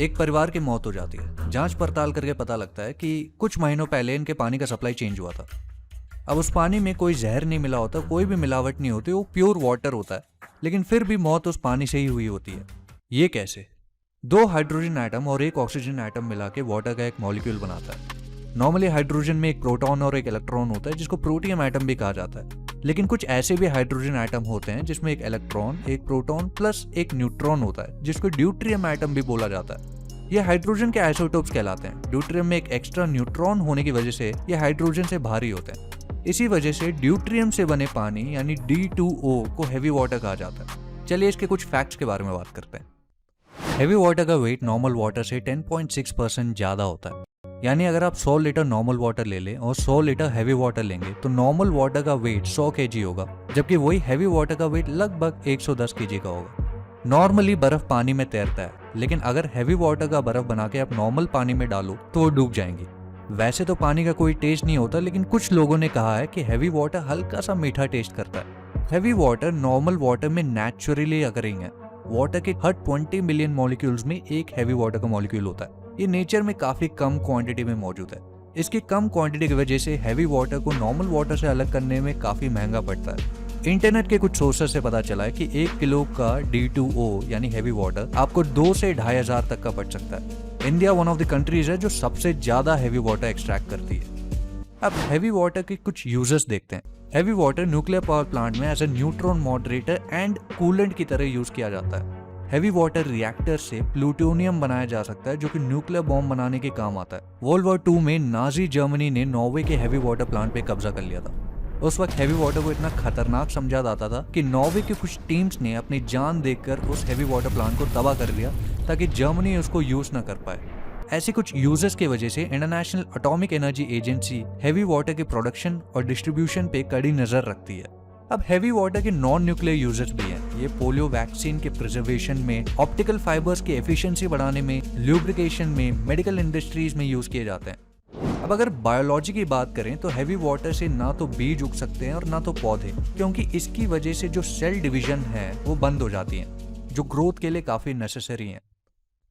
एक परिवार की मौत हो जाती है। जांच पड़ताल करके पता लगता है कि कुछ महीनों पहले इनके पानी का सप्लाई चेंज हुआ था। अब उस पानी में कोई जहर नहीं मिला होता, कोई भी मिलावट नहीं होती, वो प्योर वाटर होता है, लेकिन फिर भी मौत उस पानी से ही हुई होती है। ये कैसे? दो हाइड्रोजन एटम और एक ऑक्सीजन एटम मिला के वाटर का एक मॉलिक्यूल बनाता है। नॉर्मली हाइड्रोजन में एक प्रोटॉन और एक इलेक्ट्रॉन होता है, जिसको प्रोटियम एटम भी कहा जाता है। लेकिन कुछ ऐसे भी हाइड्रोजन एटम होते हैं जिसमें एक इलेक्ट्रॉन, एक प्रोटॉन प्लस एक न्यूट्रॉन होता है, जिसको ड्यूट्रियम एटम भी बोला जाता है। ये हाइड्रोजन के आइसोटोप्स कहलाते हैं। ड्यूट्रियम में एक एक्स्ट्रा न्यूट्रॉन होने की वजह से ये हाइड्रोजन से भारी होते हैं। इसी वजह से ड्यूट्रियम से बने पानी यानी D2O को हैवी वाटर कहा जाता है। चलिए इसके कुछ फैक्ट्स के बारे में बात करते हैं। हैवी वाटर का वेट नॉर्मल वाटर से 10.6% ज्यादा होता है। यानी अगर आप 100 लीटर नॉर्मल वाटर ले लें और 100 लीटर हैवी वाटर लेंगे तो नॉर्मल वाटर का वेट 100 kg होगा, जबकि वही हैवी वाटर का वेट लगभग 110 kg का होगा। नॉर्मली बर्फ पानी में तैरता है, लेकिन अगर हैवी वाटर का बर्फ बना के आप नॉर्मल पानी में डालो तो वो डूब जाएंगी। वैसे तो पानी का कोई टेस्ट नहीं होता, लेकिन कुछ लोगों ने कहा है कि हैवी वाटर हल्का सा मीठा टेस्ट करता है। हैवी वाटर नॉर्मल वाटर में नेचुरली अकरिंग है। वाटर के हर 20 मिलियन मॉलिक्यूल्स में एक हैवी वाटर का मॉलिक्यूल होता है। ये नेचर में काफी कम क्वांटिटी में मौजूद है। इसकी कम क्वांटिटी की वजह से हैवी वाटर को नॉर्मल वाटर से अलग करने में काफी महंगा पड़ता है। इंटरनेट के कुछ सोर्सेस से पता चला है कि 1 किलो का D2O यानी हैवी वाटर आपको 2 से 2,500 तक का पड़ सकता है। India one of the countries है जो सबसे ज्यादा हैवी वाटर एक्सट्रैक्ट करती है। अब हैवी वाटर के कुछ यूजेस देखते हैं। Heavy water nuclear power plant में as a neutron moderator and coolant की तरह यूज किया जाता है। हैवी वाटर रिएक्टर से प्लूटोनियम बनाया जा सकता है, जो कि न्यूक्लियर बॉम्ब बनाने के काम आता है। वर्ल्ड वॉर 2 में नाजी जर्मनी ने नॉर्वे के हैवी वाटर प्लांट पे कब्जा कर लिया था। उस वक्त हैवी वाटर को इतना खतरनाक समझा जाता था कि नॉर्वे की कुछ टीम्स ने अपनी जान देकर उस हैवी वाटर प्लांट को तबाह कर दिया ताकि जर्मनी उसको यूज न कर पाए। ऐसे कुछ यूजेस की वजह से international atomic energy agency heavy water के प्रोडक्शन और डिस्ट्रीब्यूशन पे कड़ी नजर रखती है। अब हैवी वाटर के नॉन न्यूक्लियर यूजेस भी हैं। ये पोलियो वैक्सीन के प्रिजर्वेशन में, ऑप्टिकल फाइबर्स की एफिशिएंसी बढ़ाने में, ल्यूब्रिकेशन में, मेडिकल इंडस्ट्रीज में यूज किए जाते हैं। अब अगर बायोलॉजी की बात करें तो हैवी वाटर से ना तो बीज उग सकते हैं और ना तो पौधे, क्योंकि इसकी वजह से जो सेल डिवीजन है वो बंद हो जाती है, जो ग्रोथ के लिए काफी नेसेसरी है।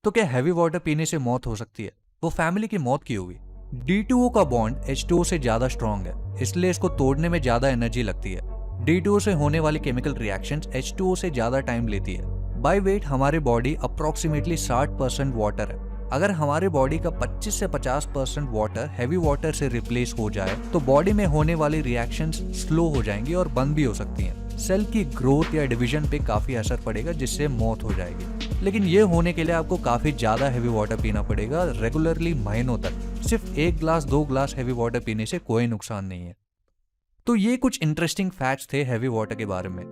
तो क्या हैवी वाटर पीने से मौत हो सकती है? वो फैमिली की मौत की हुई। D2O का बॉन्ड H2O से ज्यादा स्ट्रॉन्ग है, इसलिए इसको तोड़ने में ज्यादा एनर्जी लगती है। D2O से होने वाली केमिकल रिएक्शंस H2O से ज्यादा टाइम लेती है। बाय वेट हमारे बॉडी अप्रोक्सीमेटली 60% वाटर है। अगर हमारे बॉडी का 25 से 50% वाटर हैवी वाटर से रिप्लेस हो जाए तो बॉडी में होने वाली रिएक्शंस स्लो हो जाएंगी और बंद भी हो सकती हैं। सेल की ग्रोथ या डिवीजन पे काफी असर पड़ेगा, जिससे मौत हो जाएगी। लेकिन ये होने के लिए आपको काफी ज्यादा हैवी वाटर पीना पड़ेगा, रेगुलरली महीनों तक। सिर्फ 1 ग्लास 2 ग्लास हैवी वाटर पीने से कोई नुकसान नहीं है। तो ये कुछ इंटरेस्टिंग फैक्ट्स थे हैवी वाटर के बारे में।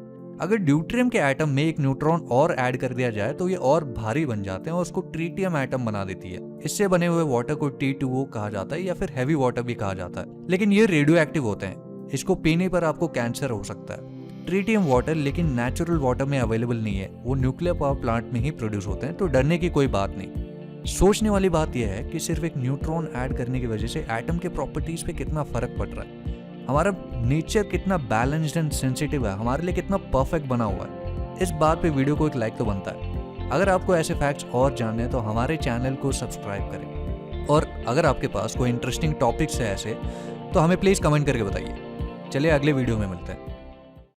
अगर ड्यूट्रियम के एटम में एक न्यूट्रॉन और ऐड कर दिया जाए तो ये और भारी बन जाते हैं और उसको ट्रीटियम एटम बना देती है। इससे बने हुए वाटर को T2O कहा जाता है या फिर हैवी वाटर भी कहा जाता है। लेकिन ये रेडियो एक्टिव होते हैं, इसको पीने पर आपको कैंसर हो सकता है। ट्रीटियम वाटर लेकिन नेचुरल वाटर में अवेलेबल नहीं है, वो न्यूक्लियर पावर प्लांट में ही प्रोड्यूस होते हैं, तो डरने की कोई बात नहीं। सोचने वाली बात यह है कि सिर्फ एक न्यूट्रॉन ऐड करने की वजह से एटम के प्रॉपर्टीज पे कितना फर्क पड़ रहा है। हमारा नेचर कितना बैलेंस्ड एंड सेंसिटिव है, हमारे लिए कितना परफेक्ट बना हुआ है। इस बात पे वीडियो को एक लाइक तो बनता है। अगर आपको ऐसे फैक्ट्स और जानने हैं तो हमारे चैनल को सब्सक्राइब करें, और अगर आपके पास कोई इंटरेस्टिंग टॉपिक्स है ऐसे तो हमें प्लीज़ कमेंट करके बताइए। चलिए अगले वीडियो में मिलते हैं।